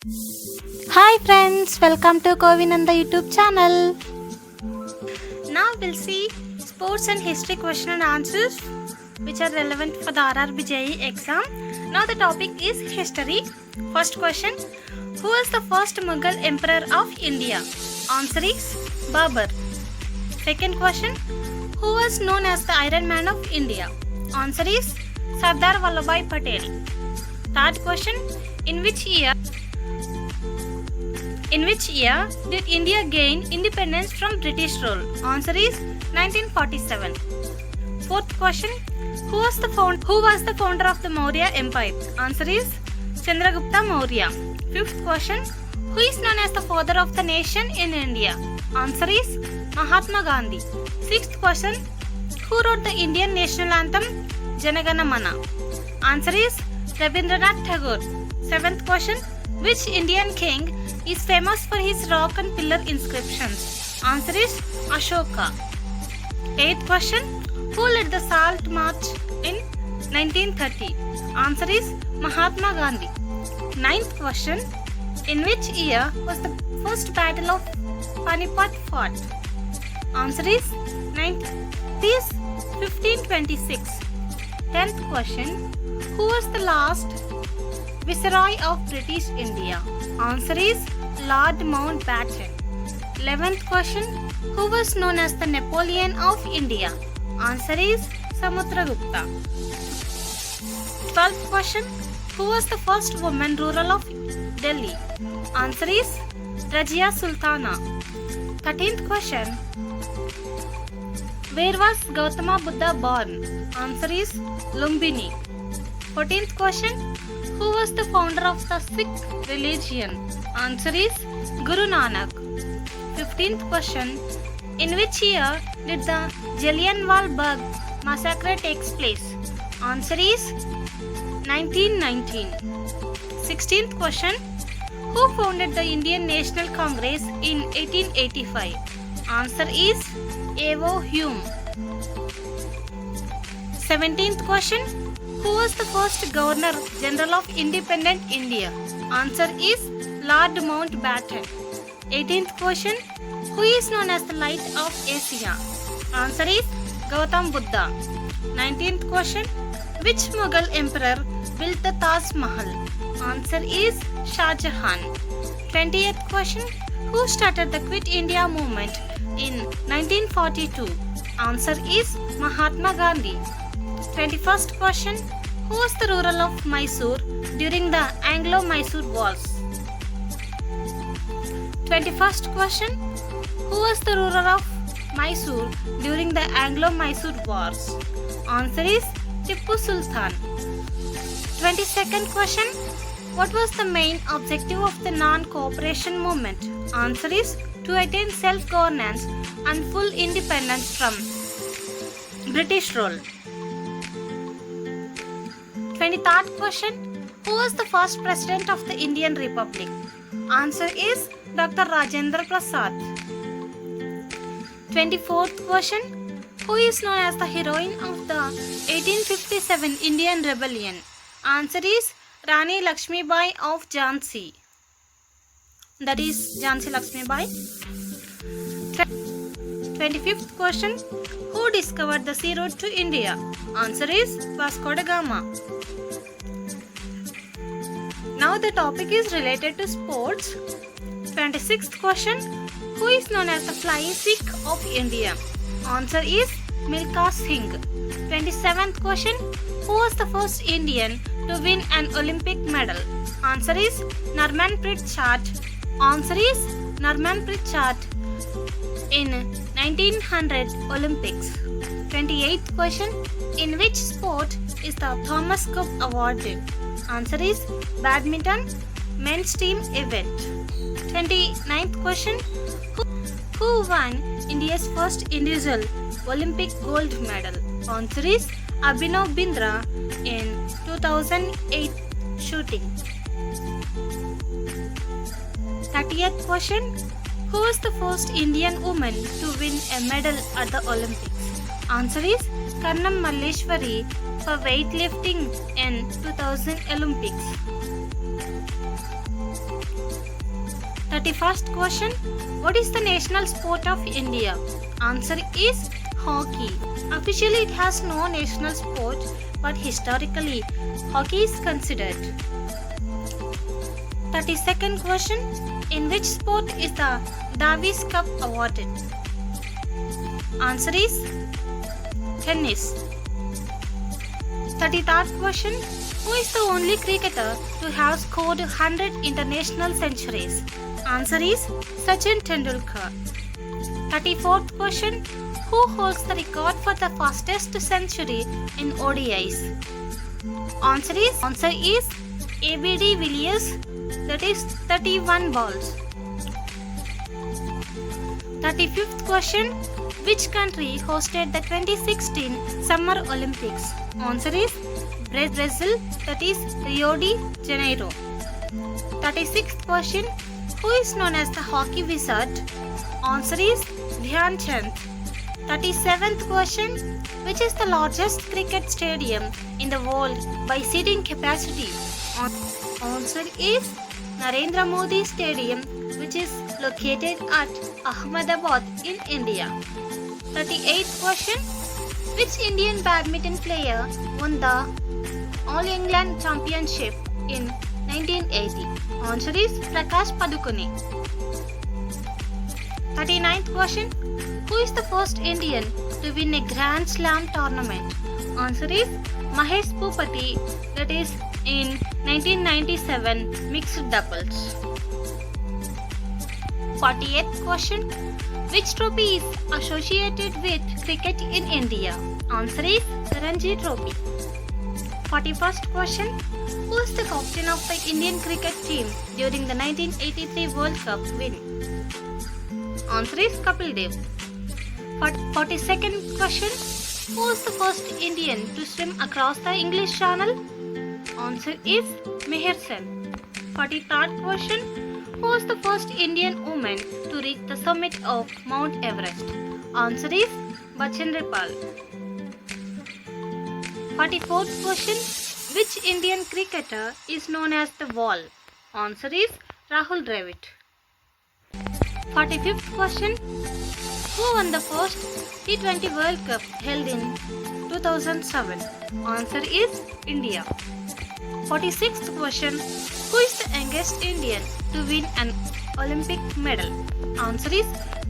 Hi friends, welcome to Kovinanda YouTube channel. Now we'll see sports and history question and answers which are relevant for the RRB JEE exam. Now the topic is history. First question, who was the first Mughal emperor of India? Answer is Babur. Second question, who was known as the Iron Man of India? Answer is Sardar Vallabhbhai Patel. Third question, in which year did India gain independence from British rule? Answer is 1947. Fourth question, who was the founder of the Maurya Empire? Answer is Chandragupta Maurya. Fifth question, who is known as the father of the nation in India? Answer is Mahatma Gandhi. Sixth question, who wrote the Indian national anthem Jana Gana Mana? Answer is Rabindranath Tagore. Seventh question, which Indian king is famous for his rock and pillar inscriptions? Answer is Ashoka. Eighth question, who led the Salt March in 1930? Answer is Mahatma Gandhi. Ninth question, in which year was the first battle of Panipat fought? Answer is 1526. Tenth question, who was the last Viceroy of British India? Answer is Lord Mountbatten. 11th question, who was known as the Napoleon of India? Answer is Samudragupta. 12th question, who was the first woman ruler of Delhi? Answer is Rajia Sultana. 13th question, where was Gautama Buddha born? Answer is Lumbini. 14th question, who was the founder of the Sikh religion? Answer is Guru Nanak. 15th question, in which year did the Jallianwala Bagh massacre takes place? Answer is 1919. 16th question, who founded the Indian National Congress in 1885? Answer is A.O. Hume. 17th question, who was the first Governor General of Independent India? Answer is Lord Mountbatten. 18th question, who is known as the Light of Asia? Answer is Gautam Buddha. 19th question, which Mughal emperor built the Taj Mahal? Answer is Shah Jahan. 20th question, who started the Quit India movement in 1942? Answer is Mahatma Gandhi. 21st question, who was the ruler of Mysore during the Anglo-Mysore Wars? 21st question, who was the ruler of Mysore during the Anglo-Mysore Wars? Answer is Tipu Sultan. 22nd question, what was the main objective of the non-cooperation movement? Answer is to attain self-governance and full independence from British rule. 23rd question, who was the first president of the Indian Republic? Answer is Dr. Rajendra Prasad. 24th question, who is known as the heroine of the 1857 Indian Rebellion? Answer is Rani Lakshmibai of Jhansi. That is Jhansi Lakshmibai. 25th question, who discovered the sea route to India? Answer is Vasco da Gama. Now the topic is related to sports. 26th question, who is known as the Flying Sikh of India? Answer is Milkha Singh. 27th question, who was the first Indian to win an Olympic medal? Answer is Narmanpreet Chhat. Answer is Narmanpreet Chhat in 1900 Olympics. 28th question, in which sport is the Thomas Cup awarded? Answer is badminton men's team event. 29th question, who won India's first individual Olympic gold medal? Answer is Abhinav Bindra in 2008 shooting. 30th question, who was the first Indian woman to win a medal at the Olympics? Answer is Karnam Malleshwari for weightlifting in 2000 Olympics. 31st question. What is the national sport of India? Answer is hockey. Officially it has no national sport, but historically hockey is considered. 32nd question. In which sport is the Davis Cup awarded? Answer is tennis. 33rd question. Who is the only cricketer to have scored 100 international centuries? Answer is Sachin Tendulkar. 34th question. Who holds the record for the fastest century in ODIs? Answer is ABD Villiers, that is 31 balls. 35th question. Which country hosted the 2016 Summer Olympics? Answer is Brazil, that is Rio de Janeiro. 36th question. Who is known as the hockey wizard? Answer is Dhyan Chand. 37th question. Which is the largest cricket stadium in the world by seating capacity? Answer is Narendra Modi Stadium, which is located at Ahmedabad in India. 38th question. Which Indian badminton player won the All England Championship in 1980? Answer is Prakash Padukone. 39th question. Who is the first Indian to win a Grand Slam tournament? Answer is Mahesh Bhupathi, that is in 1997 mixed doubles. 48th question. Which trophy is associated with cricket in India? Answer is Ranji Trophy. 41st question. Who is the captain of the Indian cricket team during the 1983 World Cup win? Answer is Kapil Dev. 42nd question. Who was the first Indian to swim across the English Channel? Answer is Meher Sen. 43rd question. Who was the first Indian woman to reach the summit of Mount Everest? Answer is Bachendra Pal. 44th question. Which Indian cricketer is known as the Wall? Answer is Rahul Dravid. 45th question. Who won the first T20 World Cup held in 2007? Answer is India. 46th question. Who is the youngest Indian to win an Olympic medal? Answer is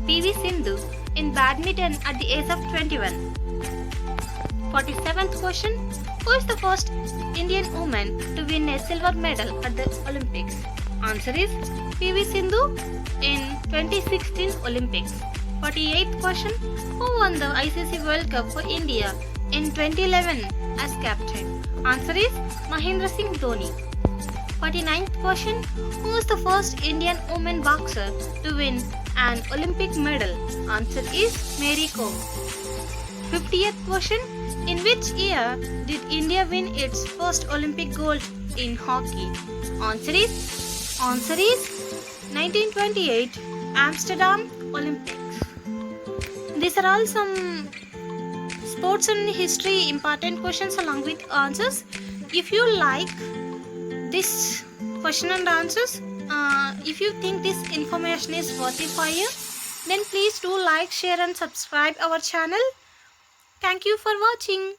PV Sindhu in badminton at the age of 21. 47th question. Who is the first Indian woman to win a silver medal at the Olympics? Answer is PV Sindhu in 2016 Olympics. 48th question. Who won the ICC World Cup for India in 2011 as captain? Answer is Mahendra Singh Dhoni. 49th question. Who was the first Indian woman boxer to win an Olympic medal? Answer is Mary Kom. 50th question. In which year did India win its first Olympic gold in hockey? Answer is 1928 Amsterdam Olympics. These are all some sports and history important questions along with answers. If you like this question and answers, if you think this information is worthy for you, then please do like, share and subscribe our channel. Thank you for watching.